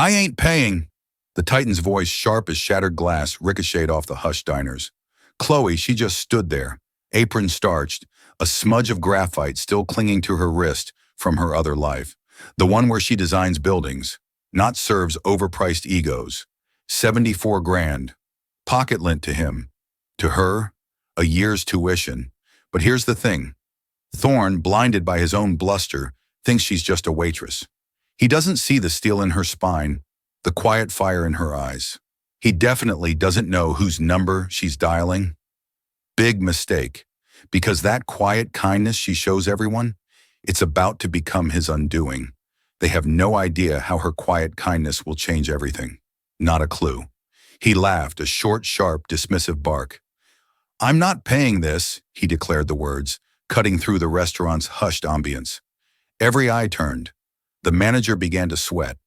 I ain't paying. The Titan's voice, sharp as shattered glass, ricocheted off the hushed diners. Chloe, she just stood there, apron starched, a smudge of graphite still clinging to her wrist from her other life. The one where she designs buildings, not serves overpriced egos. 74 grand. Pocket lint to him. To her, a year's tuition. But here's the thing. Thorne, blinded by his own bluster, thinks she's just a waitress. He doesn't see the steel in her spine, the quiet fire in her eyes. He definitely doesn't know whose number she's dialing. Big mistake, because that quiet kindness she shows everyone, it's about to become his undoing. They have no idea how her quiet kindness will change everything. Not a clue. He laughed, a short, sharp, dismissive bark. I'm not paying this, he declared the words, cutting through the restaurant's hushed ambience. Every eye turned. The manager began to sweat.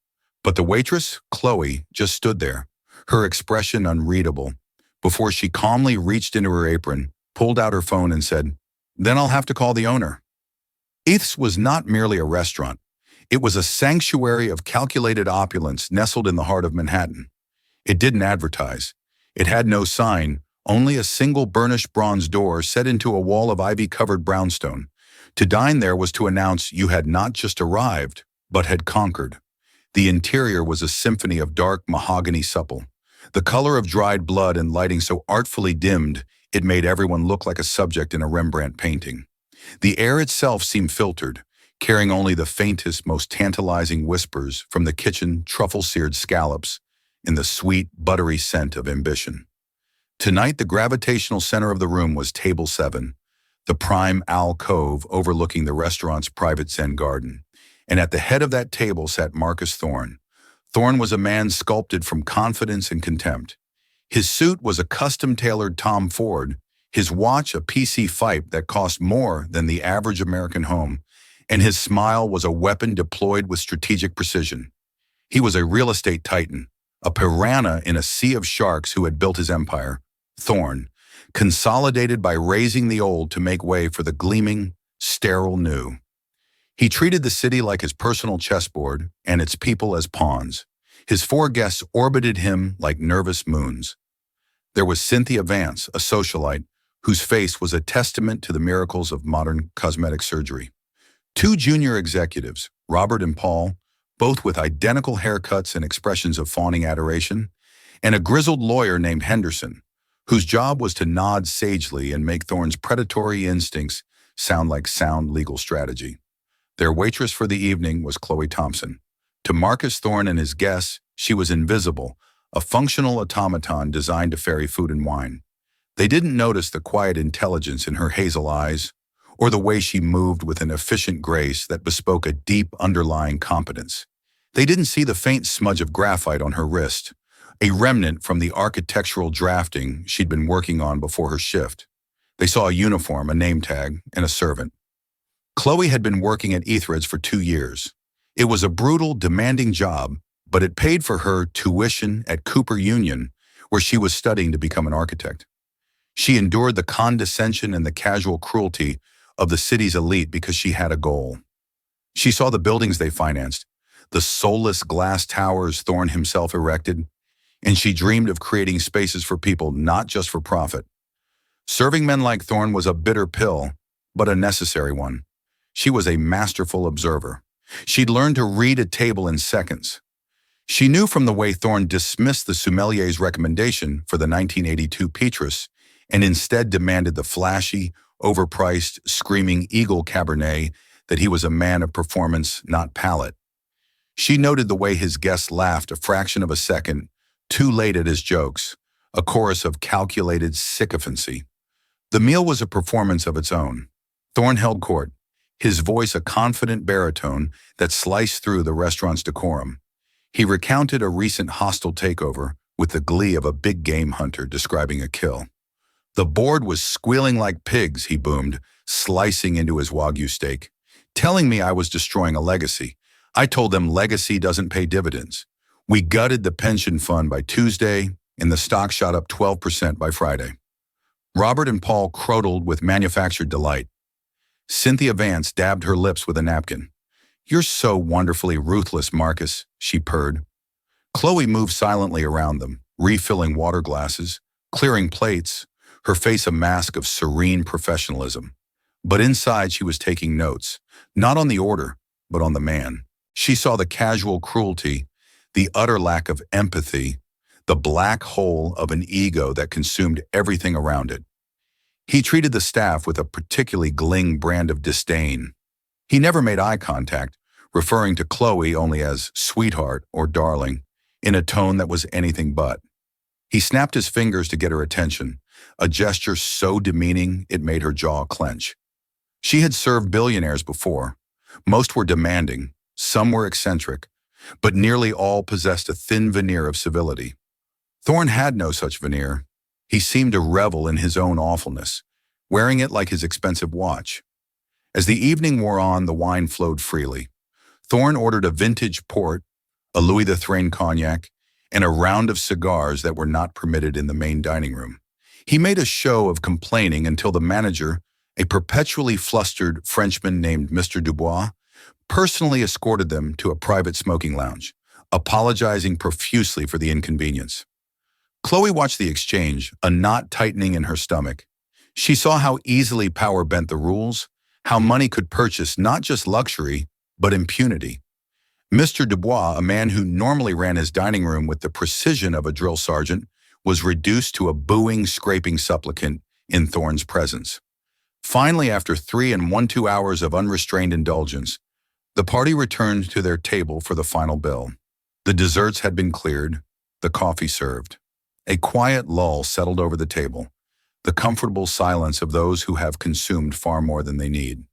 But the waitress, Chloe, just stood there, her expression unreadable, before she calmly reached into her apron, pulled out her phone and said, "Then I'll have to call the owner." Eith's was not merely a restaurant. It was a sanctuary of calculated opulence nestled in the heart of Manhattan. It didn't advertise. It had no sign, only a single burnished bronze door set into a wall of ivy-covered brownstone. To dine there was to announce you had not just arrived, but had conquered. The interior was a symphony of dark mahogany supple, the color of dried blood and lighting so artfully dimmed it made everyone look like a subject in a Rembrandt painting. The air itself seemed filtered, carrying only the faintest, most tantalizing whispers from the kitchen truffle-seared scallops in the sweet, buttery scent of ambition. Tonight, the gravitational center of the room was Table 7, the prime alcove overlooking the restaurant's private Zen garden. And at the head of that table sat Marcus Thorne. Thorne was a man sculpted from confidence and contempt. His suit was a custom-tailored Tom Ford, his watch a PC Fipe that cost more than the average American home, and his smile was a weapon deployed with strategic precision. He was a real estate titan, a piranha in a sea of sharks who had built his empire. Thorne, consolidated by raising the old to make way for the gleaming, sterile new. He treated the city like his personal chessboard and its people as pawns. His 4 guests orbited him like nervous moons. There was Cynthia Vance, a socialite, whose face was a testament to the miracles of modern cosmetic surgery. 2 junior executives, Robert and Paul, both with identical haircuts and expressions of fawning adoration, and a grizzled lawyer named Henderson, whose job was to nod sagely and make Thorne's predatory instincts sound like sound legal strategy. Their waitress for the evening was Chloe Thompson. To Marcus Thorne and his guests, she was invisible, a functional automaton designed to ferry food and wine. They didn't notice the quiet intelligence in her hazel eyes, or the way she moved with an efficient grace that bespoke a deep underlying competence. They didn't see the faint smudge of graphite on her wrist, a remnant from the architectural drafting she'd been working on before her shift. They saw a uniform, a name tag, and a servant. Chloe had been working at Eithred's for 2 years. It was a brutal, demanding job, but it paid for her tuition at Cooper Union, where she was studying to become an architect. She endured the condescension and the casual cruelty of the city's elite because she had a goal. She saw the buildings they financed, the soulless glass towers Thorne himself erected, and she dreamed of creating spaces for people, not just for profit. Serving men like Thorne was a bitter pill, but a necessary one. She was a masterful observer. She'd learned to read a table in seconds. She knew from the way Thorne dismissed the sommelier's recommendation for the 1982 Petrus and instead demanded the flashy, overpriced, screaming Eagle Cabernet that he was a man of performance, not palate. She noted the way his guests laughed a fraction of a second, too late at his jokes, a chorus of calculated sycophancy. The meal was a performance of its own. Thorne held court, his voice a confident baritone that sliced through the restaurant's decorum. He recounted a recent hostile takeover with the glee of a big game hunter describing a kill. The board was squealing like pigs, he boomed, slicing into his Wagyu steak, telling me I was destroying a legacy. I told them legacy doesn't pay dividends. We gutted the pension fund by Tuesday, and the stock shot up 12% by Friday. Robert and Paul crotaled with manufactured delight. Cynthia Vance dabbed her lips with a napkin. You're so wonderfully ruthless, Marcus, she purred. Chloe moved silently around them, refilling water glasses, clearing plates, her face a mask of serene professionalism. But inside she was taking notes, not on the order, but on the man. She saw the casual cruelty, the utter lack of empathy, the black hole of an ego that consumed everything around it. He treated the staff with a particularly Gling brand of disdain. He never made eye contact, referring to Chloe only as sweetheart or darling, in a tone that was anything but. He snapped his fingers to get her attention, a gesture so demeaning it made her jaw clench. She had served billionaires before. Most were demanding, some were eccentric, but nearly all possessed a thin veneer of civility. Thorne had no such veneer. He seemed to revel in his own awfulness, wearing it like his expensive watch. As the evening wore on, the wine flowed freely. Thorne ordered a vintage port, a Louis XIII cognac, and a round of cigars that were not permitted in the main dining room. He made a show of complaining until the manager, a perpetually flustered Frenchman named Mr. Dubois, personally escorted them to a private smoking lounge, apologizing profusely for the inconvenience. Chloe watched the exchange, a knot tightening in her stomach. She saw how easily power bent the rules, how money could purchase not just luxury, but impunity. Mr. Dubois, a man who normally ran his dining room with the precision of a drill sergeant, was reduced to a booing, scraping supplicant in Thorne's presence. Finally, after 3 1/2 hours of unrestrained indulgence, the party returned to their table for the final bill. The desserts had been cleared, the coffee served. A quiet lull settled over the table, the comfortable silence of those who have consumed far more than they need.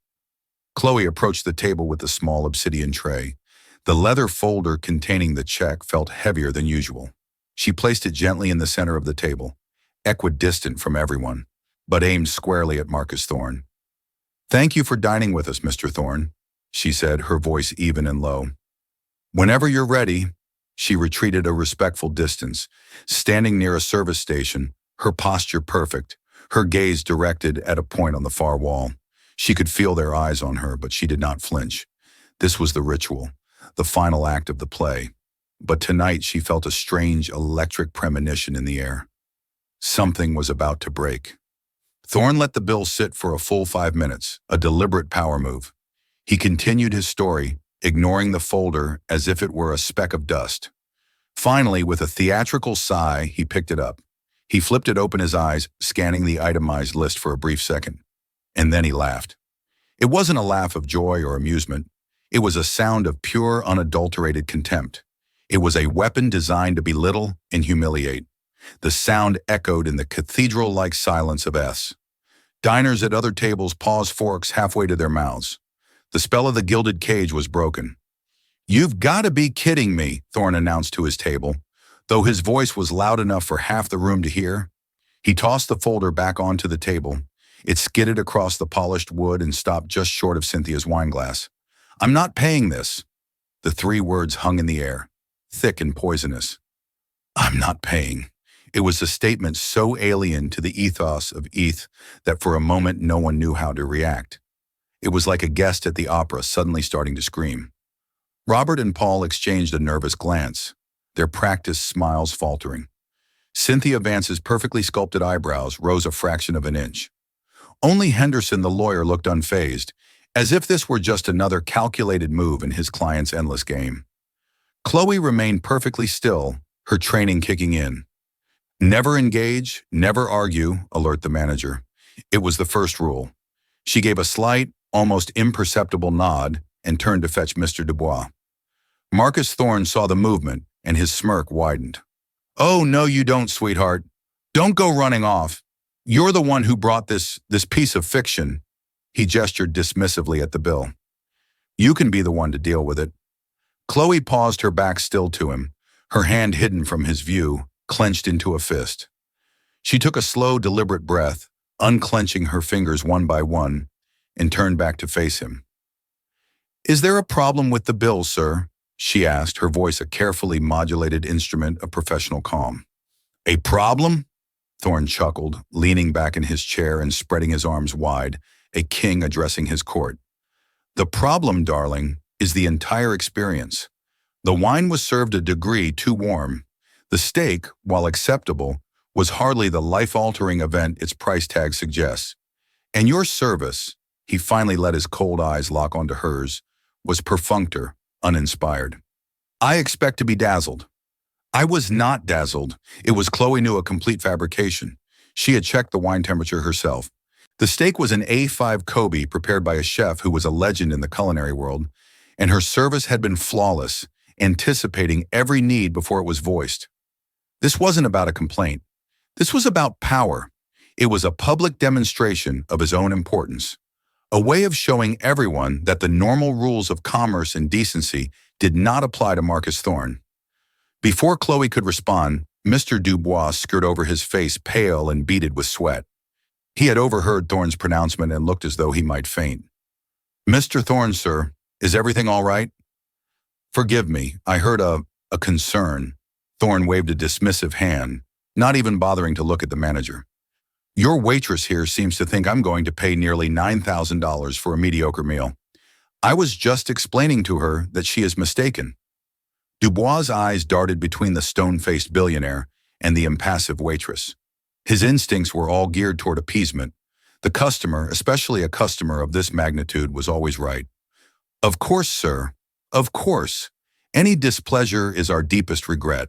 Chloe approached the table with the small obsidian tray. The leather folder containing the check felt heavier than usual. She placed it gently in the center of the table, equidistant from everyone, but aimed squarely at Marcus Thorne. "Thank you for dining with us, Mr. Thorne," she said, her voice even and low. "Whenever you're ready." She retreated a respectful distance, standing near a service station, her posture perfect, her gaze directed at a point on the far wall. She could feel their eyes on her, but she did not flinch. This was the ritual, the final act of the play. But tonight she felt a strange electric premonition in the air. Something was about to break. Thorne let the bill sit for a full 5 minutes, a deliberate power move. He continued his story, ignoring the folder as if it were a speck of dust. Finally, with a theatrical sigh, he picked it up. He flipped it open, his eyes scanning the itemized list for a brief second. And then he laughed. It wasn't a laugh of joy or amusement. It was a sound of pure, unadulterated contempt. It was a weapon designed to belittle and humiliate. The sound echoed in the cathedral-like silence of S. Diners at other tables paused forks halfway to their mouths. The spell of the gilded cage was broken. "You've got to be kidding me," Thorne announced to his table. Though his voice was loud enough for half the room to hear, he tossed the folder back onto the table. It skidded across the polished wood and stopped just short of Cynthia's wineglass. "I'm not paying this." The 3 words hung in the air, thick and poisonous. "I'm not paying." It was a statement so alien to the ethos of ETH that for a moment no one knew how to react. It was like a guest at the opera suddenly starting to scream. Robert and Paul exchanged a nervous glance, their practiced smiles faltering. Cynthia Vance's perfectly sculpted eyebrows rose a fraction of an inch. Only Henderson, the lawyer, looked unfazed, as if this were just another calculated move in his client's endless game. Chloe remained perfectly still, her training kicking in. "Never engage, never argue," alert the manager. It was the first rule. She gave a slight, almost imperceptible nod and turned to fetch Mr. Dubois. Marcus Thorne saw the movement, and his smirk widened. "Oh, no, you don't, sweetheart. Don't go running off. You're the one who brought this piece of fiction." He gestured dismissively at the bill. "You can be the one to deal with it." Chloe paused, her back still to him, her hand hidden from his view, clenched into a fist. She took a slow, deliberate breath, unclenching her fingers one by one, and turned back to face him. "Is there a problem with the bill, sir?" she asked, her voice a carefully modulated instrument of professional calm. "A problem?" Thorne chuckled, leaning back in his chair and spreading his arms wide, a king addressing his court. "The problem, darling, is the entire experience. The wine was served a degree too warm. The steak, while acceptable, was hardly the life-altering event its price tag suggests. And your service, he finally let his cold eyes lock onto hers, was perfunctor, uninspired. I expect to be dazzled. I was not dazzled. It was Chloe knew a complete fabrication. She had checked the wine temperature herself. The steak was an A5 Kobe prepared by a chef who was a legend in the culinary world, and her service had been flawless, anticipating every need before it was voiced. This wasn't about a complaint. This was about power. It was a public demonstration of his own importance, a way of showing everyone that the normal rules of commerce and decency did not apply to Marcus Thorne. Before Chloe could respond, Mr. Dubois skirted over his face, pale and beaded with sweat. He had overheard Thorne's pronouncement and looked as though he might faint. "Mr. Thorne, sir, is everything all right?" "Forgive me, I heard a concern." Thorne waved a dismissive hand, not even bothering to look at the manager. "Your waitress here seems to think I'm going to pay nearly $9,000 for a mediocre meal. I was just explaining to her that she is mistaken." Dubois' eyes darted between the stone-faced billionaire and the impassive waitress. His instincts were all geared toward appeasement. The customer, especially a customer of this magnitude, was always right. "Of course, sir. Of course. Any displeasure is our deepest regret.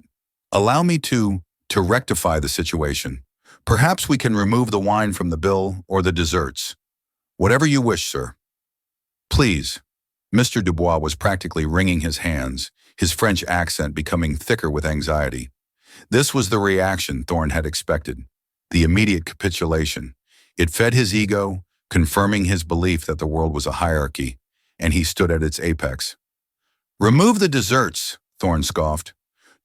Allow me to rectify the situation. Perhaps we can remove the wine from the bill or the desserts. Whatever you wish, sir." "Please." Mr. Dubois was practically wringing his hands, his French accent becoming thicker with anxiety. This was the reaction Thorne had expected, the immediate capitulation. It fed his ego, confirming his belief that the world was a hierarchy, and he stood at its apex. "Remove the desserts," Thorne scoffed.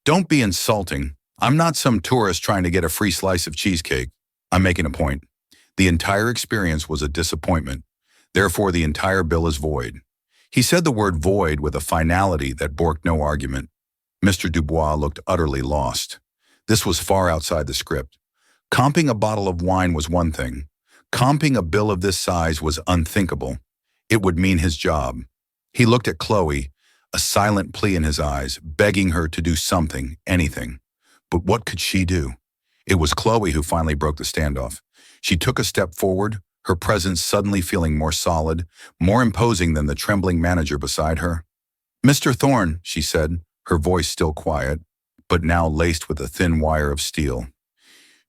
"Don't be insulting. I'm not some tourist trying to get a free slice of cheesecake. I'm making a point. The entire experience was a disappointment. Therefore, the entire bill is void." He said the word void with a finality that borked no argument. Mr. Dubois looked utterly lost. This was far outside the script. Comping a bottle of wine was one thing. Comping a bill of this size was unthinkable. It would mean his job. He looked at Chloe, a silent plea in his eyes, begging her to do something, anything. But what could she do? It was Chloe who finally broke the standoff. She took a step forward, her presence suddenly feeling more solid, more imposing than the trembling manager beside her. "Mr. Thorne," she said, her voice still quiet, but now laced with a thin wire of steel.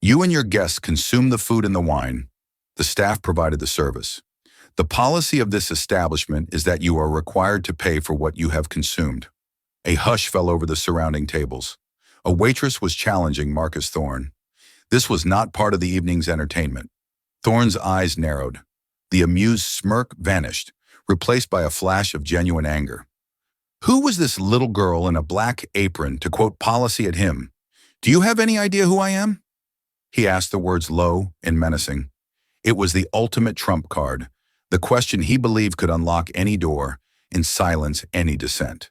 "You and your guests consume the food and the wine. The staff provided the service. The policy of this establishment is that you are required to pay for what you have consumed." A hush fell over the surrounding tables. A waitress was challenging Marcus Thorne. This was not part of the evening's entertainment. Thorne's eyes narrowed. The amused smirk vanished, replaced by a flash of genuine anger. Who was this little girl in a black apron to quote policy at him? "Do you have any idea who I am?" He asked, the words low and menacing. It was the ultimate trump card, the question he believed could unlock any door and silence any dissent.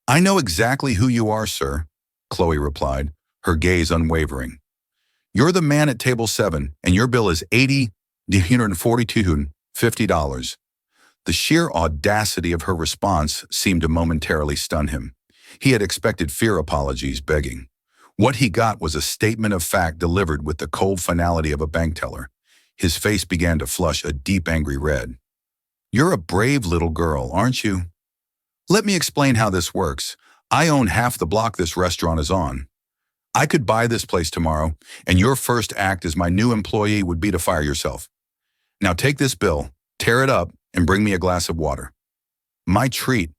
"I know exactly who you are, sir," Chloe replied, her gaze unwavering. "You're the man at table 7, and your bill is $80,142.50. The sheer audacity of her response seemed to momentarily stun him. He had expected fear apologies begging. What he got was a statement of fact delivered with the cold finality of a bank teller. His face began to flush a deep angry red. "You're a brave little girl, aren't you? Let me explain how this works. I own half the block this restaurant is on. I could buy this place tomorrow, and your first act as my new employee would be to fire yourself. Now take this bill, tear it up, and bring me a glass of water." "My treat."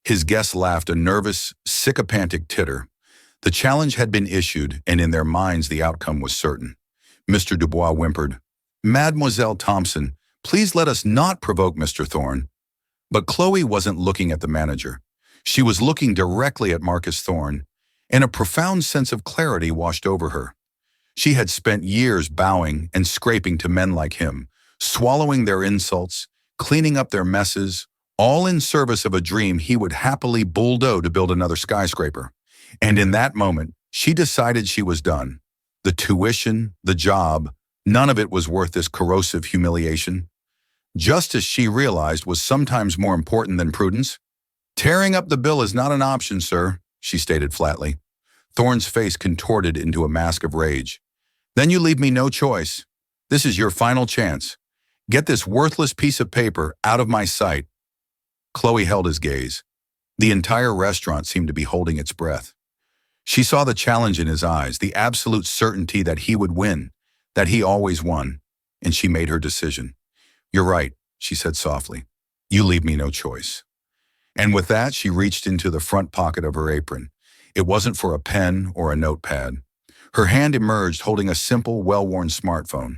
His guests laughed a nervous, sycophantic titter. The challenge had been issued, and in their minds the outcome was certain. Mr. Dubois whimpered, "Mademoiselle Thompson, please let us not provoke Mr. Thorne." But Chloe wasn't looking at the manager. She was looking directly at Marcus Thorne, and a profound sense of clarity washed over her. She had spent years bowing and scraping to men like him, swallowing their insults, cleaning up their messes, all in service of a dream he would happily bulldoze to build another skyscraper. And in that moment, she decided she was done. The tuition, the job, none of it was worth this corrosive humiliation. Justice, she realized, was sometimes more important than prudence. Tearing up the bill is not an option, sir, she stated flatly. Thorne's face contorted into a mask of rage. Then you leave me no choice. This is your final chance. Get this worthless piece of paper out of my sight. Chloe held his gaze. The entire restaurant seemed to be holding its breath. She saw the challenge in his eyes, the absolute certainty that he would win, that he always won, and she made her decision. You're right, she said softly. You leave me no choice. And with that, she reached into the front pocket of her apron. It wasn't for a pen or a notepad. Her hand emerged holding a simple, well-worn smartphone.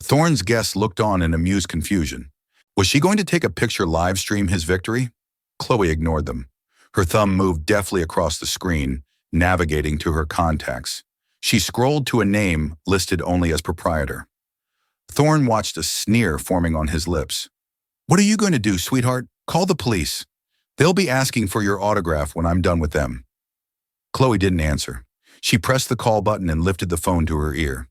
Thorne's guests looked on in amused confusion. Was she going to take a picture live stream his victory? Chloe ignored them. Her thumb moved deftly across the screen, navigating to her contacts. She scrolled to a name listed only as proprietor. Thorne watched a sneer forming on his lips. What are you going to do, sweetheart? Call the police. They'll be asking for your autograph when I'm done with them. Chloe didn't answer. She pressed the call button and lifted the phone to her ear.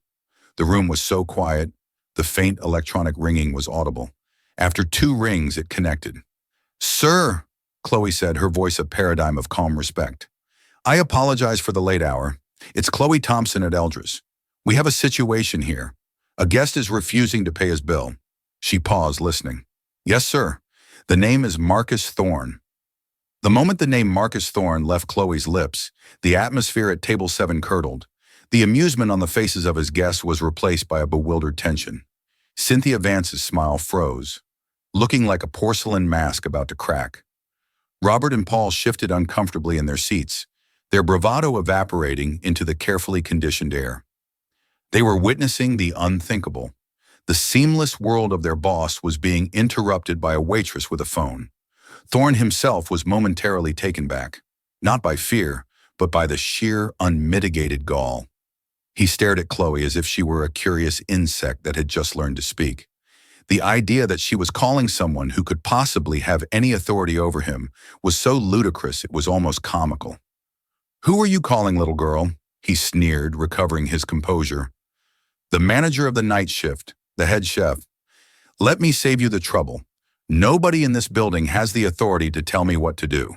The room was so quiet, the faint electronic ringing was audible. After 2 rings, it connected. Sir, Chloe said, her voice a paradigm of calm respect. I apologize for the late hour. It's Chloe Thompson at Eldridge. We have a situation here. A guest is refusing to pay his bill. She paused, listening. Yes, sir. The name is Marcus Thorne. The moment the name Marcus Thorne left Chloe's lips, the atmosphere at table 7 curdled. The amusement on the faces of his guests was replaced by a bewildered tension. Cynthia Vance's smile froze, looking like a porcelain mask about to crack. Robert and Paul shifted uncomfortably in their seats, their bravado evaporating into the carefully conditioned air. They were witnessing the unthinkable. The seamless world of their boss was being interrupted by a waitress with a phone. Thorne himself was momentarily taken back, not by fear, but by the sheer, unmitigated gall. He stared at Chloe as if she were a curious insect that had just learned to speak. The idea that she was calling someone who could possibly have any authority over him was so ludicrous it was almost comical. Who are you calling, little girl? He sneered, recovering his composure. The manager of the night shift, the head chef. Let me save you the trouble. Nobody in this building has the authority to tell me what to do.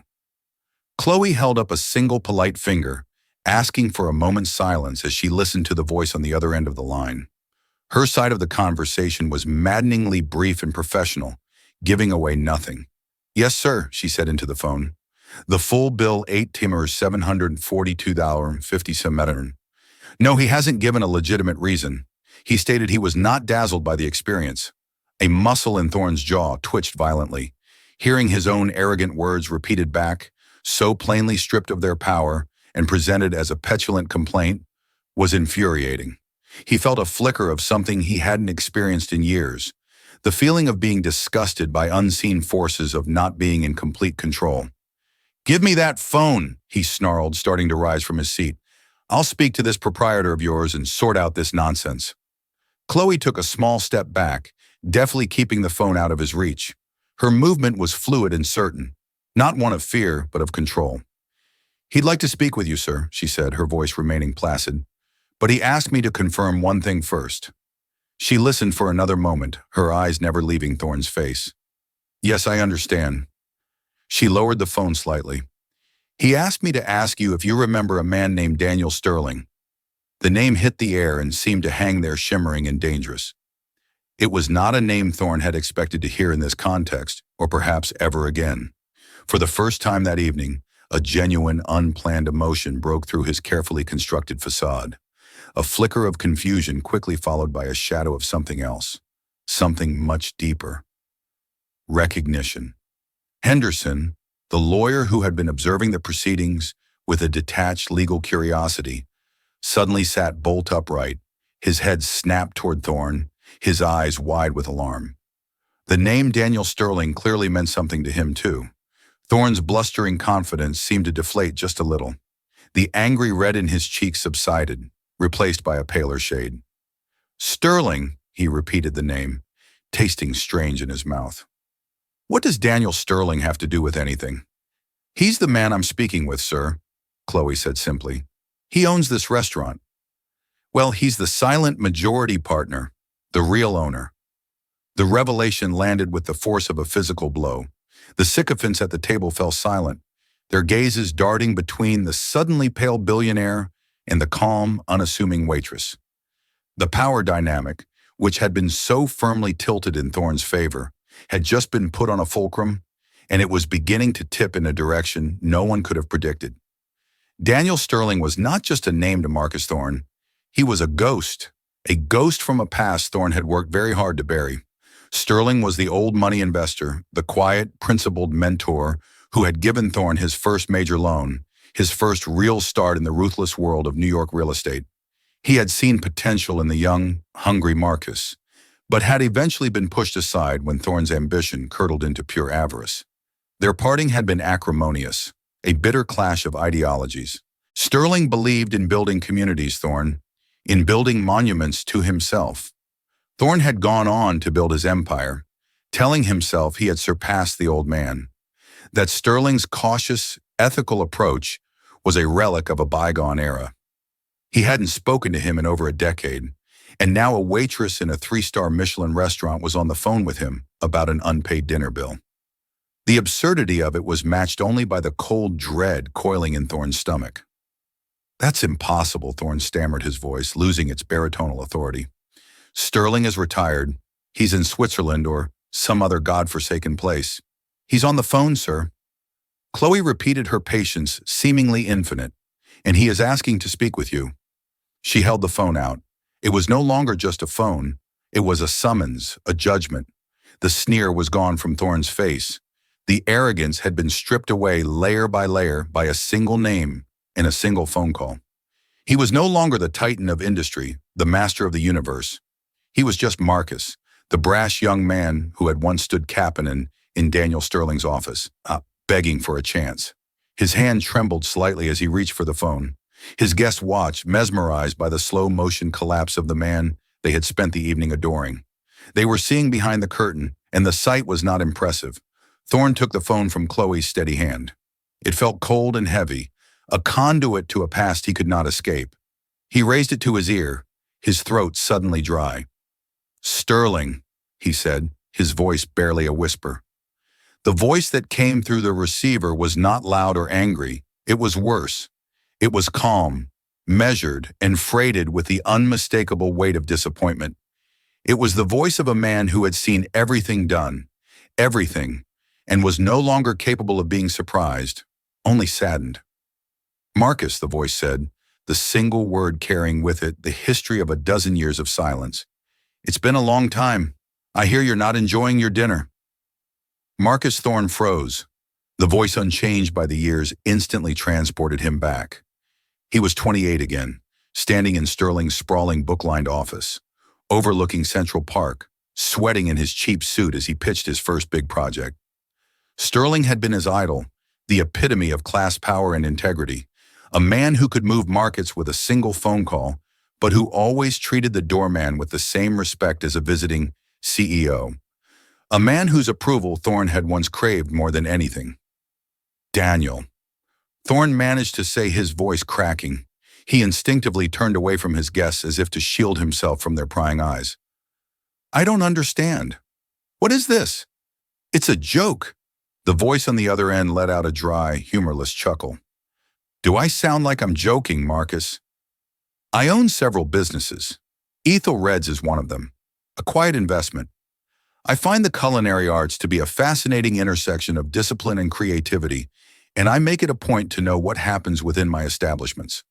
Chloe held up a single polite finger, asking for a moment's silence as she listened to the voice on the other end of the line. Her side of the conversation was maddeningly brief and professional, giving away nothing. Yes, sir, she said into the phone. The full bill, 8 timbers, $742.50. No, he hasn't given a legitimate reason. He stated he was not dazzled by the experience. A muscle in Thorne's jaw twitched violently. Hearing his own arrogant words repeated back, so plainly stripped of their power and presented as a petulant complaint, was infuriating. He felt a flicker of something he hadn't experienced in years, the feeling of being disgusted by unseen forces of not being in complete control. Give me that phone, he snarled, starting to rise from his seat. I'll speak to this proprietor of yours and sort out this nonsense. Chloe took a small step back, deftly keeping the phone out of his reach. Her movement was fluid and certain, not one of fear, but of control. He'd like to speak with you, sir, she said, her voice remaining placid. But he asked me to confirm one thing first. She listened for another moment, her eyes never leaving Thorne's face. Yes, I understand. She lowered the phone slightly. He asked me to ask you if you remember a man named Daniel Sterling. The name hit the air and seemed to hang there shimmering and dangerous. It was not a name Thorne had expected to hear in this context, or perhaps ever again. For the first time that evening, a genuine, unplanned emotion broke through his carefully constructed facade. A flicker of confusion quickly followed by a shadow of something else, something much deeper. Recognition. Henderson, the lawyer who had been observing the proceedings with a detached legal curiosity, suddenly sat bolt upright, his head snapped toward Thorne, his eyes wide with alarm. The name Daniel Sterling clearly meant something to him too. Thorne's blustering confidence seemed to deflate just a little. The angry red in his cheeks subsided, replaced by a paler shade. Sterling, he repeated the name, tasting strange in his mouth. What does Daniel Sterling have to do with anything? He's the man I'm speaking with, sir, Chloe said simply. He owns this restaurant. Well, he's the silent majority partner, the real owner. The revelation landed with the force of a physical blow. The sycophants at the table fell silent, their gazes darting between the suddenly pale billionaire and the calm, unassuming waitress. The power dynamic, which had been so firmly tilted in Thorne's favor, had just been put on a fulcrum, and it was beginning to tip in a direction no one could have predicted. Daniel Sterling was not just a name to Marcus Thorne. He was a ghost from a past Thorne had worked very hard to bury. Sterling was the old money investor, the quiet, principled mentor who had given Thorne his first major loan, his first real start in the ruthless world of New York real estate. He had seen potential in the young, hungry Marcus, but had eventually been pushed aside when Thorne's ambition curdled into pure avarice. Their parting had been acrimonious, a bitter clash of ideologies. Sterling believed in building communities, Thorne, in building monuments to himself. Thorne had gone on to build his empire, telling himself he had surpassed the old man, that Sterling's cautious, ethical approach was a relic of a bygone era. He hadn't spoken to him in over a decade, and now a waitress in a 3-star Michelin restaurant was on the phone with him about an unpaid dinner bill. The absurdity of it was matched only by the cold dread coiling in Thorne's stomach. "That's impossible," Thorne stammered, his voice losing its baritonal authority. "Sterling is retired. He's in Switzerland or some other godforsaken place. He's on the phone, sir." Chloe repeated, her patience seemingly infinite. "And he is asking to speak with you." She held the phone out. It was no longer just a phone. It was a summons, a judgment. The sneer was gone from Thorne's face. The arrogance had been stripped away layer by a single name and a single phone call. He was no longer the titan of industry, the master of the universe. He was just Marcus, the brash young man who had once stood captain in Daniel Sterling's office, begging for a chance. His hand trembled slightly as he reached for the phone. His guests watched, mesmerized by the slow-motion collapse of the man they had spent the evening adoring. They were seeing behind the curtain, and the sight was not impressive. Thorne took the phone from Chloe's steady hand. It felt cold and heavy, a conduit to a past he could not escape. He raised it to his ear, his throat suddenly dry. "Sterling," he said, his voice barely a whisper. The voice that came through the receiver was not loud or angry. It was worse. It was calm, measured, and freighted with the unmistakable weight of disappointment. It was the voice of a man who had seen everything done, everything, and was no longer capable of being surprised, only saddened. "Marcus," the voice said, the single word carrying with it the history of a dozen years of silence. "It's been a long time. I hear you're not enjoying your dinner." Marcus Thorne froze. The voice, unchanged by the years, instantly transported him back. He was 28 again, standing in Sterling's sprawling book-lined office, overlooking Central Park, sweating in his cheap suit as he pitched his first big project. Sterling had been his idol, the epitome of class power and integrity, a man who could move markets with a single phone call, but who always treated the doorman with the same respect as a visiting CEO. A man whose approval Thorne had once craved more than anything. "Daniel." Thorne managed to say, his voice cracking. He instinctively turned away from his guests as if to shield himself from their prying eyes. "I don't understand. What is this? It's a joke." The voice on the other end let out a dry, humorless chuckle. "Do I sound like I'm joking, Marcus? I own several businesses. Ethel Reds is one of them, a quiet investment. I find the culinary arts to be a fascinating intersection of discipline and creativity, and I make it a point to know what happens within my establishments."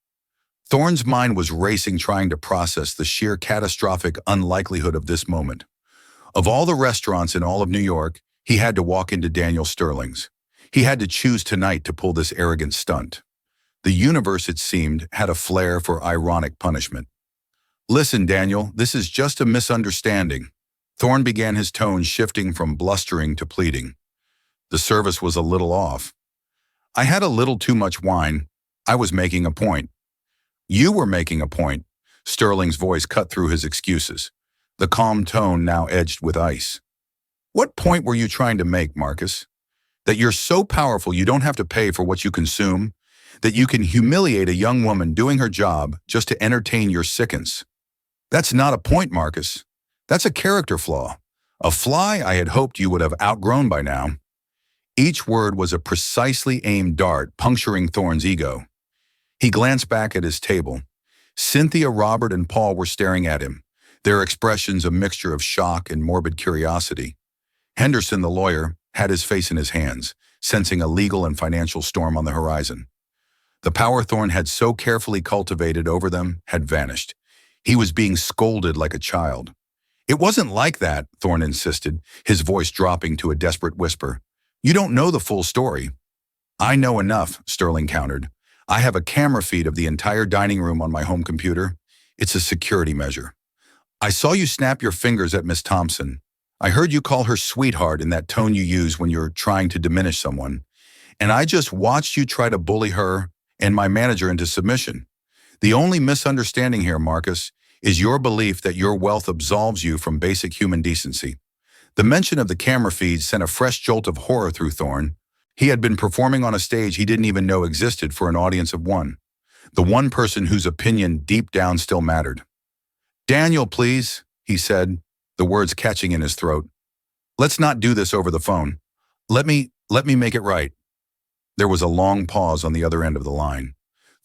Thorne's mind was racing, trying to process the sheer catastrophic unlikelihood of this moment. Of all the restaurants in all of New York, he had to walk into Daniel Sterling's. He had to choose tonight to pull this arrogant stunt. The universe, it seemed, had a flair for ironic punishment. "Listen, Daniel, this is just a misunderstanding." Thorne began, his tone shifting from blustering to pleading. "The service was a little off. I had a little too much wine. I was making a point." "You were making a point." Sterling's voice cut through his excuses, the calm tone now edged with ice. "What point were you trying to make, Marcus? That you're so powerful you don't have to pay for what you consume? That you can humiliate a young woman doing her job just to entertain your sickens? That's not a point, Marcus. That's a character flaw. A fly I had hoped you would have outgrown by now." Each word was a precisely aimed dart, puncturing Thorne's ego. He glanced back at his table. Cynthia, Robert, and Paul were staring at him, their expressions a mixture of shock and morbid curiosity. Henderson, the lawyer, had his face in his hands, sensing a legal and financial storm on the horizon. The power Thorne had so carefully cultivated over them had vanished. He was being scolded like a child. "It wasn't like that," Thorne insisted, his voice dropping to a desperate whisper. "You don't know the full story." "I know enough," Sterling countered. "I have a camera feed of the entire dining room on my home computer. It's a security measure. I saw you snap your fingers at Miss Thompson. I heard you call her sweetheart in that tone you use when you're trying to diminish someone. And I just watched you try to bully her and my manager into submission. The only misunderstanding here, Marcus, is your belief that your wealth absolves you from basic human decency." The mention of the camera feed sent a fresh jolt of horror through Thorne. He had been performing on a stage he didn't even know existed for an audience of one. The one person whose opinion deep down still mattered. "Daniel, please," he said, the words catching in his throat. "Let's not do this over the phone. Let me make it right." There was a long pause on the other end of the line.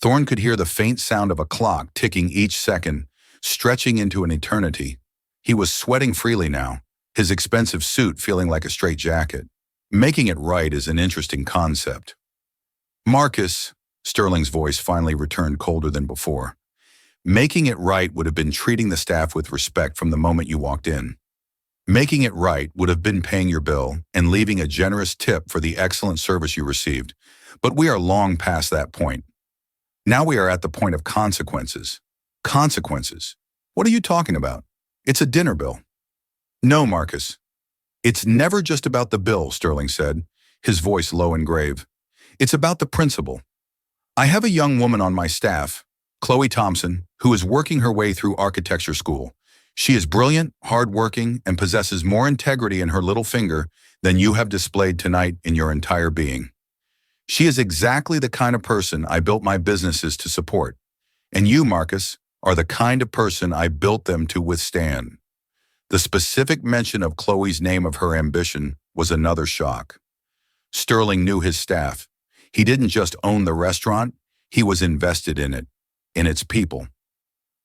Thorne could hear the faint sound of a clock ticking each second, stretching into an eternity. He was sweating freely now, his expensive suit feeling like a straitjacket. Making it right is an interesting concept. "Marcus," Sterling's voice finally returned colder than before. "Making it right would have been treating the staff with respect from the moment you walked in. Making it right would have been paying your bill and leaving a generous tip for the excellent service you received. But we are long past that point. Now we are at the point of consequences." "Consequences? What are you talking about? It's a dinner bill." "No, Marcus. It's never just about the bill," Sterling said, his voice low and grave. "It's about the principle. I have a young woman on my staff, Chloe Thompson, who is working her way through architecture school. She is brilliant, hardworking, and possesses more integrity in her little finger than you have displayed tonight in your entire being. She is exactly the kind of person I built my businesses to support. And you, Marcus, are the kind of person I built them to withstand." The specific mention of Chloe's name of her ambition was another shock. Sterling knew his staff. He didn't just own the restaurant, he was invested in it, in its people.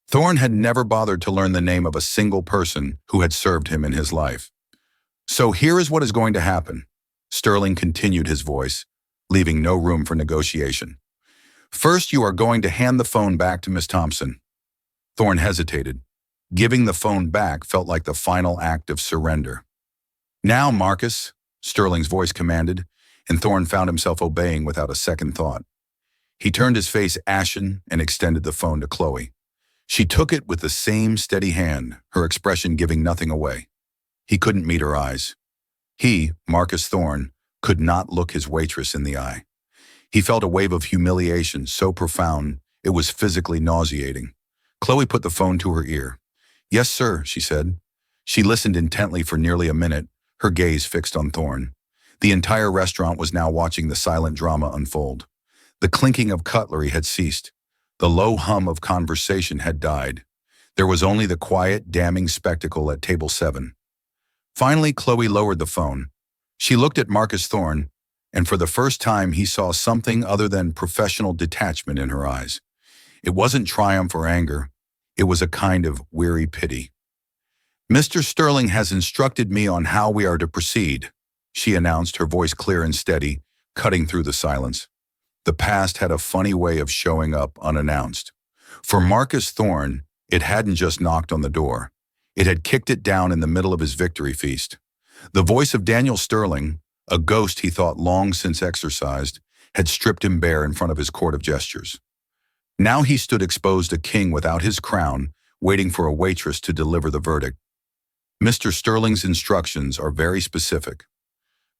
Thorne had never bothered to learn the name of a single person who had served him in his life. "So here is what is going to happen," Sterling continued his voice, leaving no room for negotiation. "First, you are going to hand the phone back to Miss Thompson." Thorne hesitated. Giving the phone back felt like the final act of surrender. "Now, Marcus," Sterling's voice commanded, and Thorne found himself obeying without a second thought. He turned his face ashen and extended the phone to Chloe. She took it with the same steady hand, her expression giving nothing away. He couldn't meet her eyes. He, Marcus Thorne, could not look his waitress in the eye. He felt a wave of humiliation so profound it was physically nauseating. Chloe put the phone to her ear. "Yes, sir," she said. She listened intently for nearly a minute, her gaze fixed on Thorne. The entire restaurant was now watching the silent drama unfold. The clinking of cutlery had ceased. The low hum of conversation had died. There was only the quiet, damning spectacle at table 7. Finally, Chloe lowered the phone. She looked at Marcus Thorne, and for the first time he saw something other than professional detachment in her eyes. It wasn't triumph or anger. It was a kind of weary pity. "Mr. Sterling has instructed me on how we are to proceed," she announced, her voice clear and steady, cutting through the silence. The past had a funny way of showing up unannounced. For Marcus Thorne, it hadn't just knocked on the door. It had kicked it down in the middle of his victory feast. The voice of Daniel Sterling, a ghost he thought long since exorcised, had stripped him bare in front of his court of gestures. Now he stood exposed a king without his crown, waiting for a waitress to deliver the verdict. "Mr. Sterling's instructions are very specific."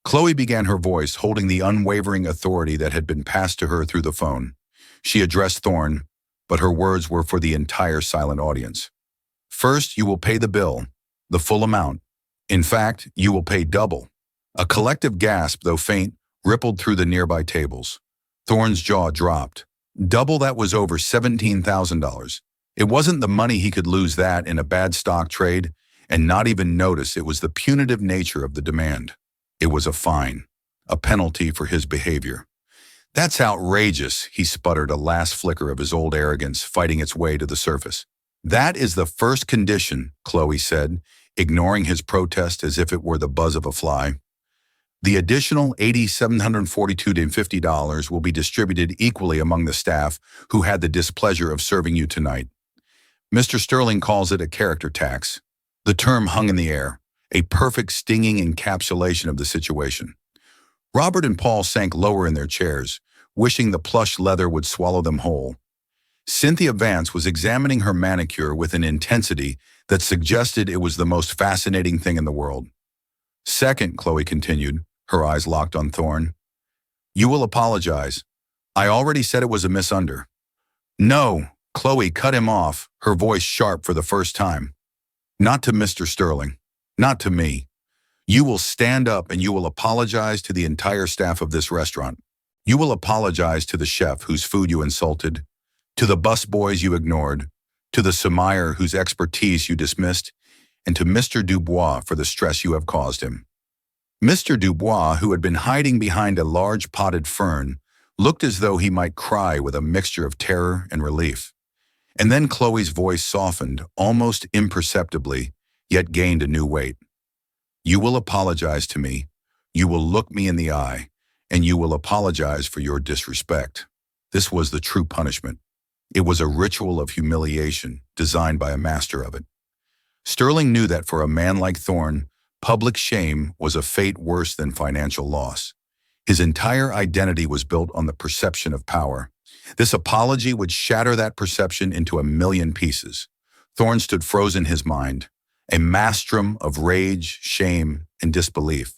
Chloe began her voice, holding the unwavering authority that had been passed to her through the phone. She addressed Thorne, but her words were for the entire silent audience. "First, you will pay the bill, the full amount. In fact, you will pay double." A collective gasp, though faint, rippled through the nearby tables. Thorne's jaw dropped. Double that was over $17,000. It wasn't the money he could lose that in a bad stock trade and not even notice. It was the punitive nature of the demand. It was a fine. a penalty for his behavior. That's outrageous, he sputtered, a last flicker of his old arrogance fighting its way to the surface. That is the first condition, Chloe said, ignoring his protest as if it were the buzz of a fly. The additional $8,742.50 will be distributed equally among the staff who had the displeasure of serving you tonight. Mr. Sterling calls it a character tax. The term hung in the air, a perfect stinging encapsulation of the situation. Robert and Paul sank lower in their chairs, wishing the plush leather would swallow them whole. Cynthia Vance was examining her manicure with an intensity that suggested it was the most fascinating thing in the world. Second, Chloe continued, her eyes locked on Thorne. You will apologize. I already said it was a misunder. No, Chloe cut him off, her voice sharp for the first time. Not to Mr. Sterling. Not to me. You will stand up and you will apologize to the entire staff of this restaurant. You will apologize to the chef whose food you insulted, to the busboys you ignored, to the sommier whose expertise you dismissed, and to Mr. Dubois for the stress you have caused him. Mr. Dubois, who had been hiding behind a large potted fern, looked as though he might cry with a mixture of terror and relief. And then Chloe's voice softened, almost imperceptibly, yet gained a new weight. You will apologize to me, you will look me in the eye, and you will apologize for your disrespect. This was the true punishment. It was a ritual of humiliation designed by a master of it. Sterling knew that for a man like Thorne, public shame was a fate worse than financial loss. His entire identity was built on the perception of power. This apology would shatter that perception into a million pieces. Thorne stood frozen in his mind, a maelstrom of rage, shame, and disbelief.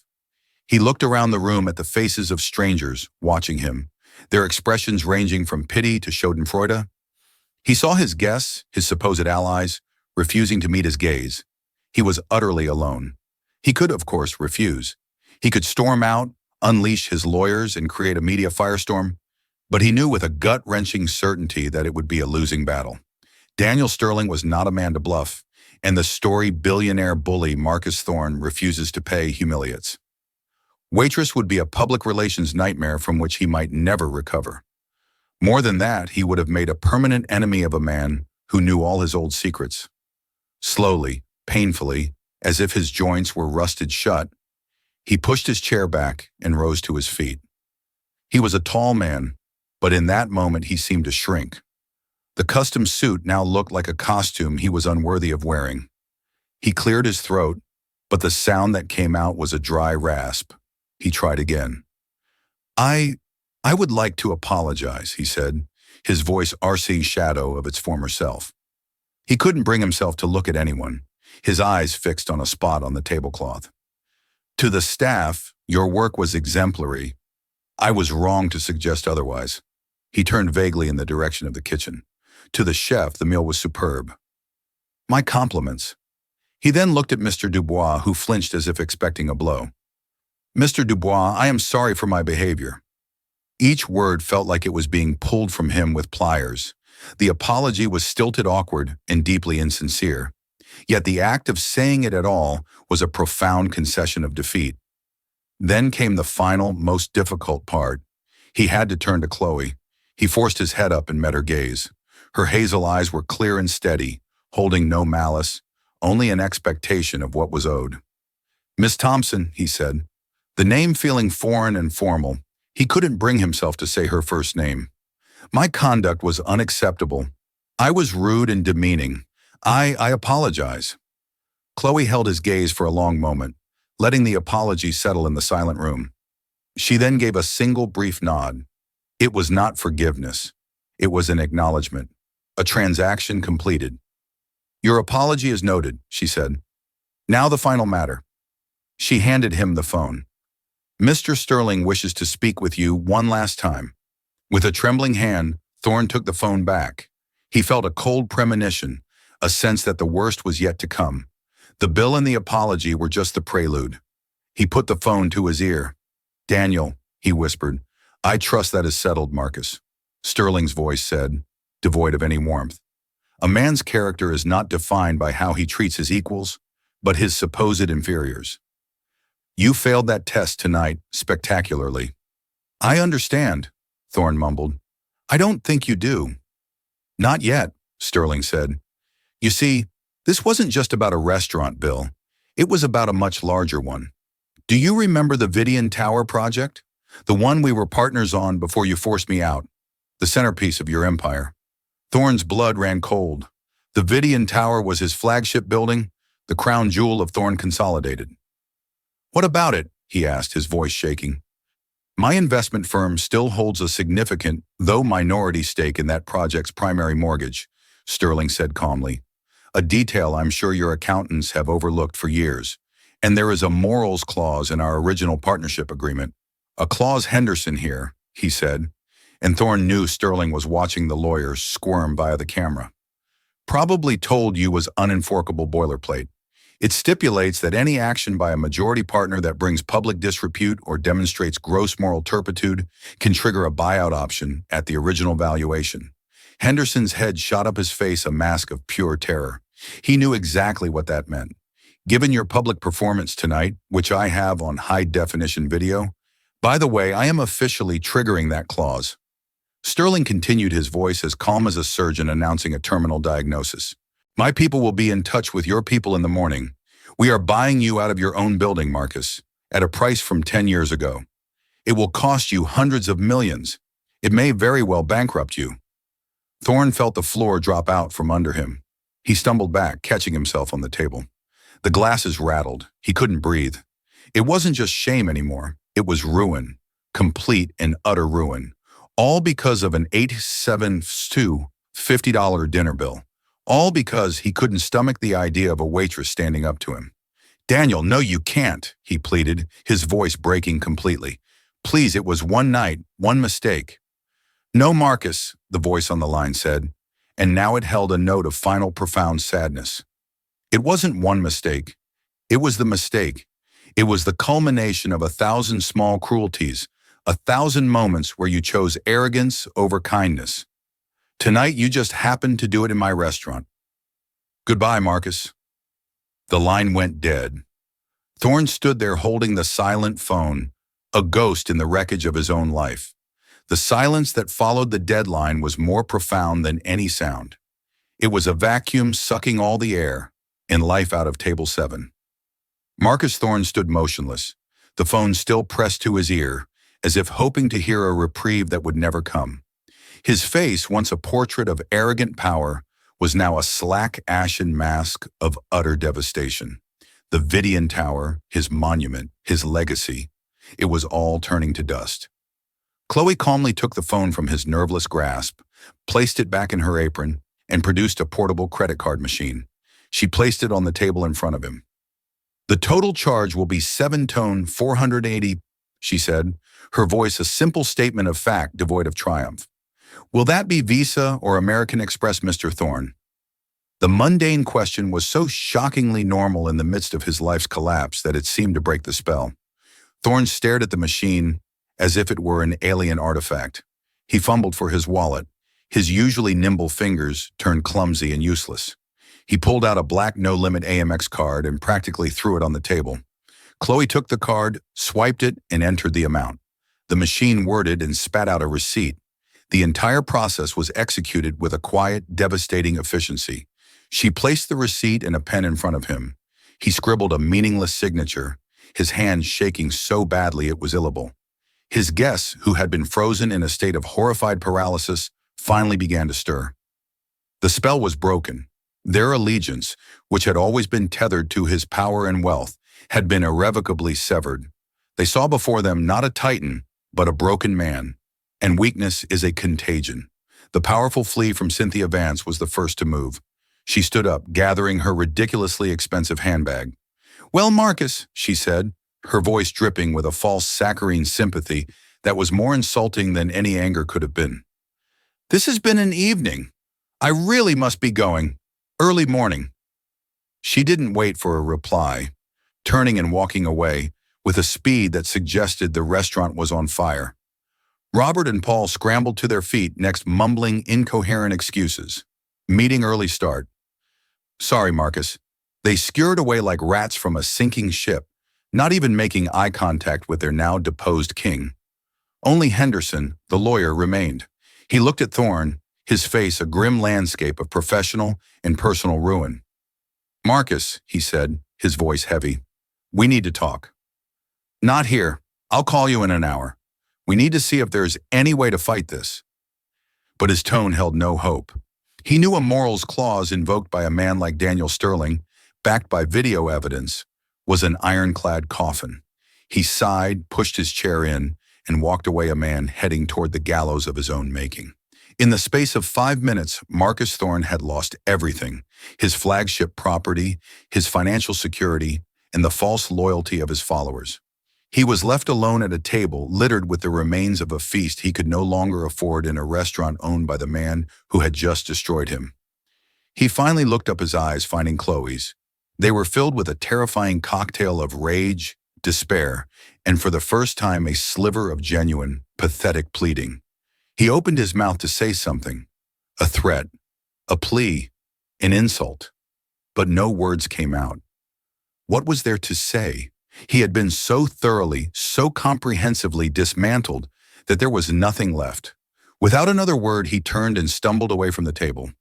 He looked around the room at the faces of strangers watching him, their expressions ranging from pity to schadenfreude. He saw his guests, his supposed allies, refusing to meet his gaze. He was utterly alone. He could, of course, refuse. He could storm out, unleash his lawyers, and create a media firestorm, but he knew with a gut-wrenching certainty that it would be a losing battle. Daniel Sterling was not a man to bluff, and the story billionaire bully Marcus Thorne refuses to pay humiliates. Waitress would be a public relations nightmare from which he might never recover. More than that, he would have made a permanent enemy of a man who knew all his old secrets. Slowly, painfully, as if his joints were rusted shut, he pushed his chair back and rose to his feet. He was a tall man, but in that moment he seemed to shrink. The custom suit now looked like a costume he was unworthy of wearing. He cleared his throat, but the sound that came out was a dry rasp. He tried again. I would like to apologize, he said, his voice arcing shadow of its former self. He couldn't bring himself to look at anyone, his eyes fixed on a spot on the tablecloth. To the staff, your work was exemplary. I was wrong to suggest otherwise. He turned vaguely in the direction of the kitchen. To the chef, the meal was superb. My compliments. He then looked at Mr. Dubois, who flinched as if expecting a blow. Mr. Dubois, I am sorry for my behavior. Each word felt like it was being pulled from him with pliers. The apology was stilted, awkward, and deeply insincere. Yet the act of saying it at all was a profound concession of defeat. Then came the final, most difficult part. He had to turn to Chloe. He forced his head up and met her gaze. Her hazel eyes were clear and steady, holding no malice, only an expectation of what was owed. Miss Thompson, he said, the name feeling foreign and formal. He couldn't bring himself to say her first name. My conduct was unacceptable. I was rude and demeaning. I apologize. Chloe held his gaze for a long moment, letting the apology settle in the silent room. She then gave a single brief nod. It was not forgiveness. It was an acknowledgement, a transaction completed. Your apology is noted, she said. Now the final matter. She handed him the phone. Mr. Sterling wishes to speak with you one last time. With a trembling hand, Thorne took the phone back. He felt a cold premonition, a sense that the worst was yet to come. The bill and the apology were just the prelude. He put the phone to his ear. Daniel, he whispered, I trust that is settled, Marcus. Sterling's voice said, devoid of any warmth. A man's character is not defined by how he treats his equals, but his supposed inferiors. You failed that test tonight spectacularly. I understand, Thorne mumbled. I don't think you do. Not yet, Sterling said. You see, this wasn't just about a restaurant, Bill. It was about a much larger one. Do you remember the Vidian Tower project? The one we were partners on before you forced me out. The centerpiece of your empire. Thorne's blood ran cold. The Vidian Tower was his flagship building, the crown jewel of Thorne Consolidated. What about it? He asked, his voice shaking. My investment firm still holds a significant, though minority stake in that project's primary mortgage, Sterling said calmly. A detail I'm sure your accountants have overlooked for years. And there is a morals clause in our original partnership agreement. A clause Henderson here, he said, and Thorne knew Sterling was watching the lawyer squirm via the camera. Probably told you was unenforceable boilerplate. It stipulates that any action by a majority partner that brings public disrepute or demonstrates gross moral turpitude can trigger a buyout option at the original valuation. Henderson's head shot up his face, a mask of pure terror. He knew exactly what that meant. Given your public performance tonight, which I have on high-definition video, by the way, I am officially triggering that clause. Sterling continued, his voice as calm as a surgeon announcing a terminal diagnosis. My people will be in touch with your people in the morning. We are buying you out of your own building, Marcus, at a price from 10 years ago. It will cost you hundreds of millions. It may very well bankrupt you. Thorne felt the floor drop out from under him. He stumbled back, catching himself on the table. The glasses rattled. He couldn't breathe. It wasn't just shame anymore. It was ruin. Complete and utter ruin. All because of an $87 $50 dinner bill. All because he couldn't stomach the idea of a waitress standing up to him. Daniel, no you can't, he pleaded, his voice breaking completely. Please, it was one night, one mistake. No, Marcus, the voice on the line said, and now it held a note of final profound sadness. It wasn't one mistake. It was the mistake. It was the culmination of 1,000 small cruelties, 1,000 moments where you chose arrogance over kindness. Tonight you just happened to do it in my restaurant. Goodbye, Marcus. The line went dead. Thorne stood there holding the silent phone, a ghost in the wreckage of his own life. The silence that followed the deadline was more profound than any sound. It was a vacuum sucking all the air and life out of Table 7. Marcus Thorne stood motionless, the phone still pressed to his ear, as if hoping to hear a reprieve that would never come. His face, once a portrait of arrogant power, was now a slack, ashen mask of utter devastation. The Vidian Tower, his monument, his legacy, it was all turning to dust. Chloe calmly took the phone from his nerveless grasp, placed it back in her apron, and produced a portable credit card machine. She placed it on the table in front of him. The total charge will be 7-tone 480, she said, her voice a simple statement of fact devoid of triumph. Will that be Visa or American Express, Mr. Thorne? The mundane question was so shockingly normal in the midst of his life's collapse that it seemed to break the spell. Thorne stared at the machine as if it were an alien artifact. He fumbled for his wallet. His usually nimble fingers turned clumsy and useless. He pulled out a black no-limit Amex card and practically threw it on the table. Chloe took the card, swiped it, and entered the amount. The machine worded and spat out a receipt. The entire process was executed with a quiet, devastating efficiency. She placed the receipt and a pen in front of him. He scribbled a meaningless signature, his hand shaking so badly it was illegible. His guests, who had been frozen in a state of horrified paralysis, finally began to stir. The spell was broken. Their allegiance, which had always been tethered to his power and wealth, had been irrevocably severed. They saw before them not a titan, but a broken man. And weakness is a contagion. The powerful flea from Cynthia Vance was the first to move. She stood up, gathering her ridiculously expensive handbag. Well, Marcus, she said, her voice dripping with a false saccharine sympathy that was more insulting than any anger could have been. This has been an evening. I really must be going. Early morning. She didn't wait for a reply, turning and walking away with a speed that suggested the restaurant was on fire. Robert and Paul scrambled to their feet, next mumbling incoherent excuses. Meeting early start. Sorry, Marcus. They scurried away like rats from a sinking ship, not even making eye contact with their now deposed king. Only Henderson, the lawyer, remained. He looked at Thorne, his face a grim landscape of professional and personal ruin. "Marcus," he said, his voice heavy, "we need to talk." "Not here. I'll call you in an hour. We need to see if there's any way to fight this." But his tone held no hope. He knew a morals clause invoked by a man like Daniel Sterling, backed by video evidence, was an ironclad coffin. He sighed, pushed his chair in, and walked away, a man heading toward the gallows of his own making. In the space of 5 minutes, Marcus Thorne had lost everything: his flagship property, his financial security, and the false loyalty of his followers. He was left alone at a table littered with the remains of a feast he could no longer afford in a restaurant owned by the man who had just destroyed him. He finally looked up, his eyes finding Chloe's. They were filled with a terrifying cocktail of rage, despair, and for the first time a sliver of genuine, pathetic pleading. He opened his mouth to say something, a threat, a plea, an insult, but no words came out. What was there to say? He had been so thoroughly, so comprehensively dismantled that there was nothing left. Without another word, he turned and stumbled away from the table.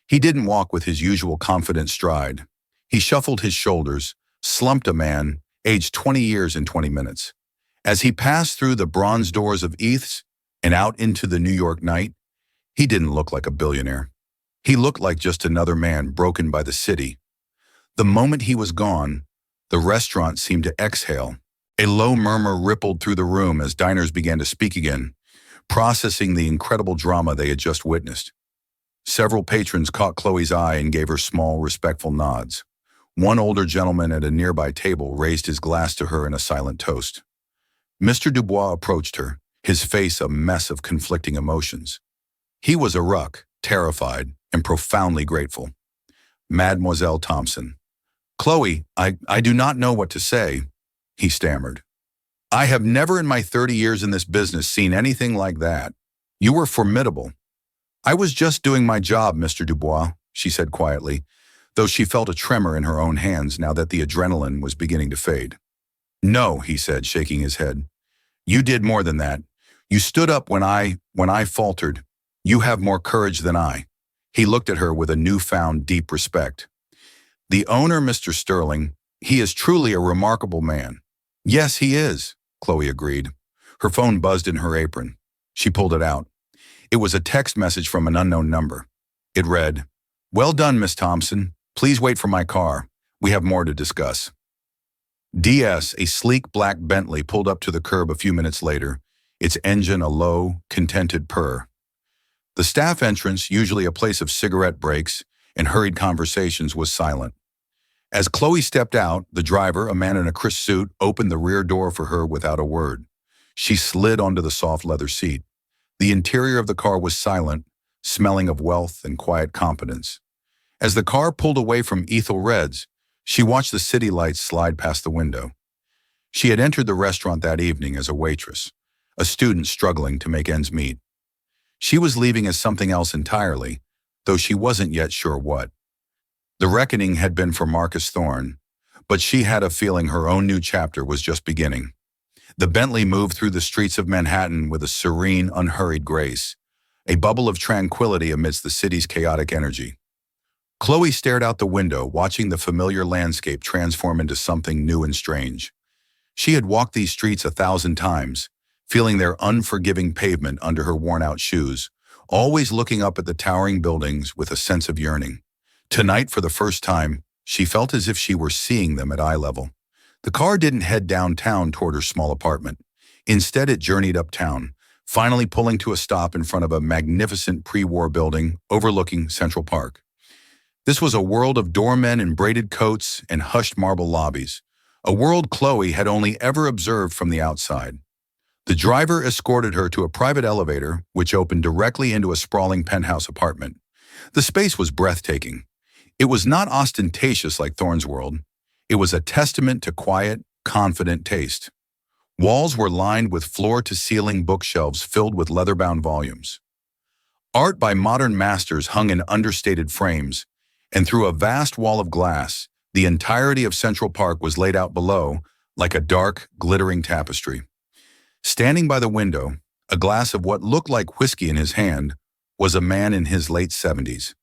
He didn't walk with his usual confident stride. He shuffled his shoulders, slumped, a man, aged 20 years in 20 minutes. As he passed through the bronze doors of Eath's and out into the New York night, he didn't look like a billionaire. He looked like just another man broken by the city. The moment he was gone, the restaurant seemed to exhale. A low murmur rippled through the room as diners began to speak again, processing the incredible drama they had just witnessed. Several patrons caught Chloe's eye and gave her small, respectful nods. One older gentleman at a nearby table raised his glass to her in a silent toast. Mr. Dubois approached her, his face a mess of conflicting emotions. He was a ruck, terrified, and profoundly grateful. "Mademoiselle Thompson." "Chloe, I do not know what to say," he stammered. "I have never in my 30 years in this business seen anything like that. You were formidable." "I was just doing my job, Mr. Dubois," she said quietly, though she felt a tremor in her own hands now that the adrenaline was beginning to fade. "No," he said, shaking his head. "You did more than that. You stood up when I faltered. You have more courage than I." He looked at her with a newfound deep respect. "The owner, Mr. Sterling, he is truly a remarkable man." "Yes, he is," Chloe agreed. Her phone buzzed in her apron. She pulled it out. It was a text message from an unknown number. It read, "Well done, Miss Thompson. Please wait for my car. We have more to discuss." DS, a sleek black Bentley, pulled up to the curb a few minutes later, its engine a low, contented purr. The staff entrance, usually a place of cigarette breaks and hurried conversations, was silent. As Chloe stepped out, the driver, a man in a crisp suit, opened the rear door for her without a word. She slid onto the soft leather seat. The interior of the car was silent, smelling of wealth and quiet competence. As the car pulled away from Ethel Red's, she watched the city lights slide past the window. She had entered the restaurant that evening as a waitress, a student struggling to make ends meet. She was leaving as something else entirely, though she wasn't yet sure what. The reckoning had been for Marcus Thorne, but she had a feeling her own new chapter was just beginning. The Bentley moved through the streets of Manhattan with a serene, unhurried grace, a bubble of tranquility amidst the city's chaotic energy. Chloe stared out the window, watching the familiar landscape transform into something new and strange. She had walked these streets 1,000 times, feeling their unforgiving pavement under her worn-out shoes, always looking up at the towering buildings with a sense of yearning. Tonight, for the first time, she felt as if she were seeing them at eye level. The car didn't head downtown toward her small apartment. Instead, it journeyed uptown, finally pulling to a stop in front of a magnificent pre-war building overlooking Central Park. This was a world of doormen in braided coats and hushed marble lobbies, a world Chloe had only ever observed from the outside. The driver escorted her to a private elevator, which opened directly into a sprawling penthouse apartment. The space was breathtaking. It was not ostentatious like Thorne's world. It was a testament to quiet, confident taste. Walls were lined with floor-to-ceiling bookshelves filled with leather-bound volumes. Art by modern masters hung in understated frames, and through a vast wall of glass, the entirety of Central Park was laid out below, like a dark, glittering tapestry. Standing by the window, a glass of what looked like whiskey in his hand, was a man in his late 70s.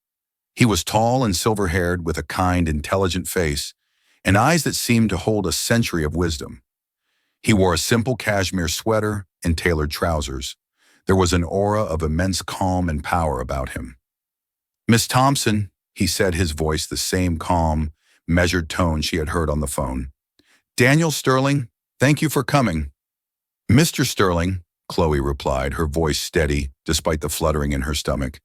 He was tall and silver-haired with a kind, intelligent face and eyes that seemed to hold a century of wisdom. He wore a simple cashmere sweater and tailored trousers. There was an aura of immense calm and power about him. "Miss Thompson," he said, his voice the same calm, measured tone she had heard on the phone. "Daniel Sterling, thank you for coming." "Mr. Sterling," Chloe replied, her voice steady despite the fluttering in her stomach.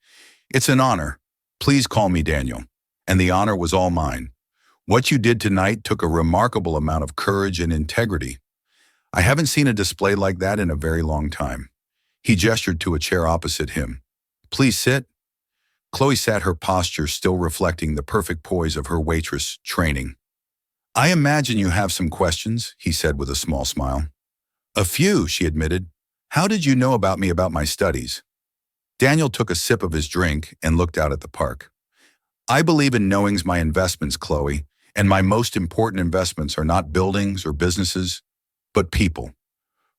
"It's an honor. Please call me Daniel." And the honor was all mine. What you did tonight took a remarkable amount of courage and integrity. I haven't seen a display like that in a very long time. He gestured to a chair opposite him. "Please sit." Chloe sat, her posture still reflecting the perfect poise of her waitress training. "I imagine you have some questions," he said with a small smile. "A few," she admitted. "How did you know about me, about my studies?" Daniel took a sip of his drink and looked out at the park. "I believe in knowing's my investments, Chloe, and my most important investments are not buildings or businesses, but people.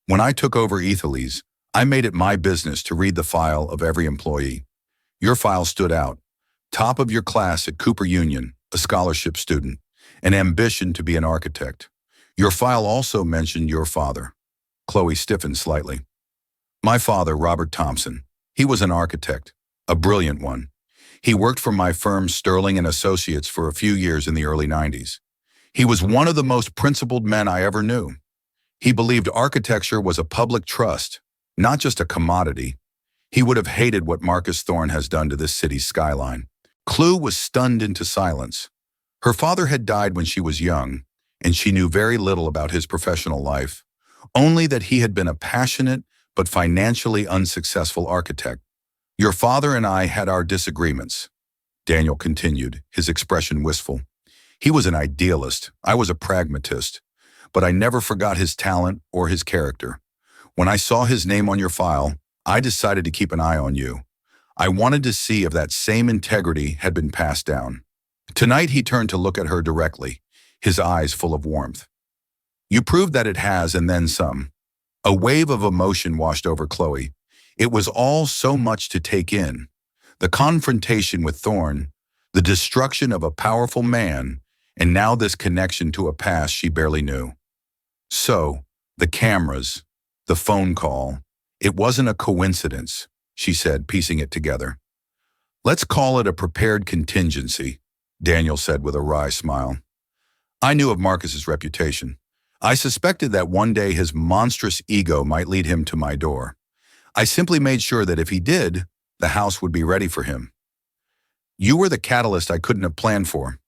When I took over Ethelese, I made it my business to read the file of every employee. Your file stood out. Top of your class at Cooper Union, a scholarship student, an ambition to be an architect. Your file also mentioned your father." Chloe stiffened slightly. "My father, Robert Thompson. He was an architect, a brilliant one. He worked for my firm Sterling and Associates for a few years in the early 90s. He was one of the most principled men I ever knew. He believed architecture was a public trust, not just a commodity. He would have hated what Marcus Thorne has done to this city's skyline." Chloe was stunned into silence. Her father had died when she was young, and she knew very little about his professional life, only that he had been a passionate but financially unsuccessful architect. "Your father and I had our disagreements," Daniel continued, his expression wistful. "He was an idealist, I was a pragmatist, but I never forgot his talent or his character. When I saw his name on your file, I decided to keep an eye on you. I wanted to see if that same integrity had been passed down." Tonight he turned to look at her directly, his eyes full of warmth. "You proved that it has, and then some." A wave of emotion washed over Chloe. It was all so much to take in. The confrontation with Thorne, the destruction of a powerful man, and now this connection to a past she barely knew. So, the cameras, the phone call, it wasn't a coincidence, she said, piecing it together. "Let's call it a prepared contingency," Daniel said with a wry smile. "I knew of Marcus's reputation. I suspected that one day his monstrous ego might lead him to my door. I simply made sure that if he did, the house would be ready for him. You were the catalyst I couldn't have planned for.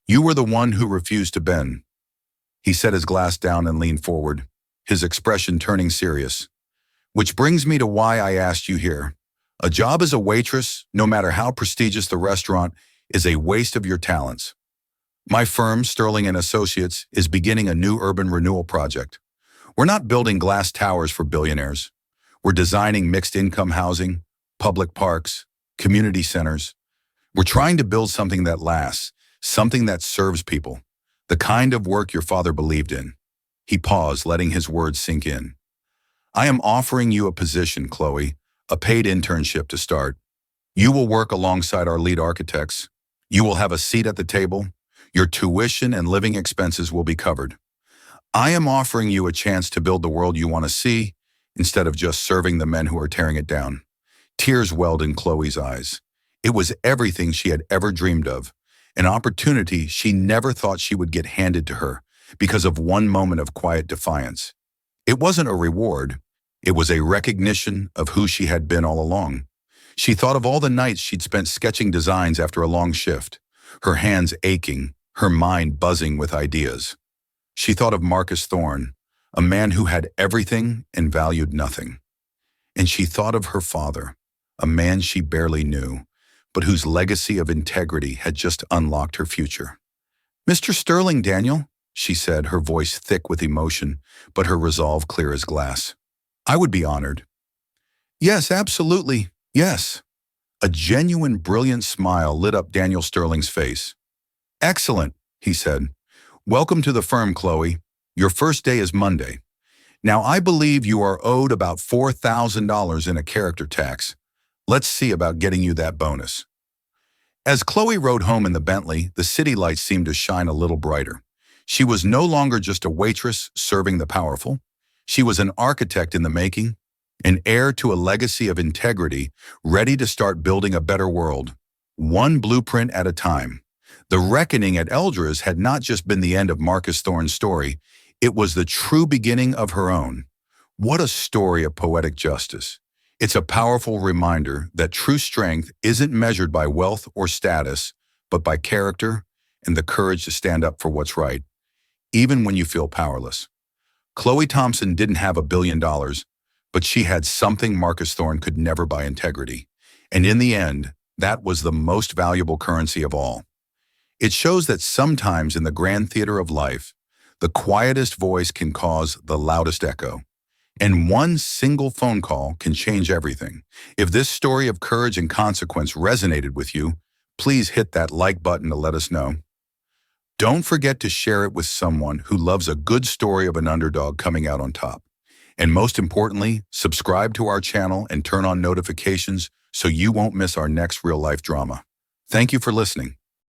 You were the one who refused to bend." He set his glass down and leaned forward, his expression turning serious. "Which brings me to why I asked you here. A job as a waitress, no matter how prestigious the restaurant, is a waste of your talents. My firm, Sterling and Associates, is beginning a new urban renewal project. We're not building glass towers for billionaires. We're designing mixed-income housing, public parks, community centers. We're trying to build something that lasts, something that serves people, the kind of work your father believed in." He paused, letting his words sink in. "I am offering you a position, Chloe, a paid internship to start. You will work alongside our lead architects. You will have a seat at the table. Your tuition and living expenses will be covered. I am offering you a chance to build the world you want to see instead of just serving the men who are tearing it down." Tears welled in Chloe's eyes. It was everything she had ever dreamed of, an opportunity she never thought she would get handed to her because of one moment of quiet defiance. It wasn't a reward. It was a recognition of who she had been all along. She thought of all the nights she'd spent sketching designs after a long shift, her hands aching, her mind buzzing with ideas. She thought of Marcus Thorne, a man who had everything and valued nothing. And she thought of her father, a man she barely knew, but whose legacy of integrity had just unlocked her future. "Mr. Sterling, Daniel," she said, her voice thick with emotion, but her resolve clear as glass. "I would be honored." "Yes, absolutely, yes." A genuine, brilliant smile lit up Daniel Sterling's face. "Excellent," he said. "Welcome to the firm, Chloe. Your first day is Monday. Now, I believe you are owed about $4,000 in a character tax. Let's see about getting you that bonus. As Chloe rode home in the Bentley, the city lights seemed to shine a little brighter. She was no longer just a waitress serving the powerful. She was an architect in the making, an heir to a legacy of integrity, ready to start building a better world, one blueprint at a time. The reckoning at Eldra's had not just been the end of Marcus Thorne's story, it was the true beginning of her own. What a story of poetic justice. It's a powerful reminder that true strength isn't measured by wealth or status, but by character and the courage to stand up for what's right, even when you feel powerless. Chloe Thompson didn't have $1 billion, but she had something Marcus Thorne could never buy: integrity. And in the end, that was the most valuable currency of all. It shows that sometimes in the grand theater of life, the quietest voice can cause the loudest echo. And one single phone call can change everything. If this story of courage and consequence resonated with you, please hit that like button to let us know. Don't forget to share it with someone who loves a good story of an underdog coming out on top. And most importantly, subscribe to our channel and turn on notifications so you won't miss our next real-life drama. Thank you for listening.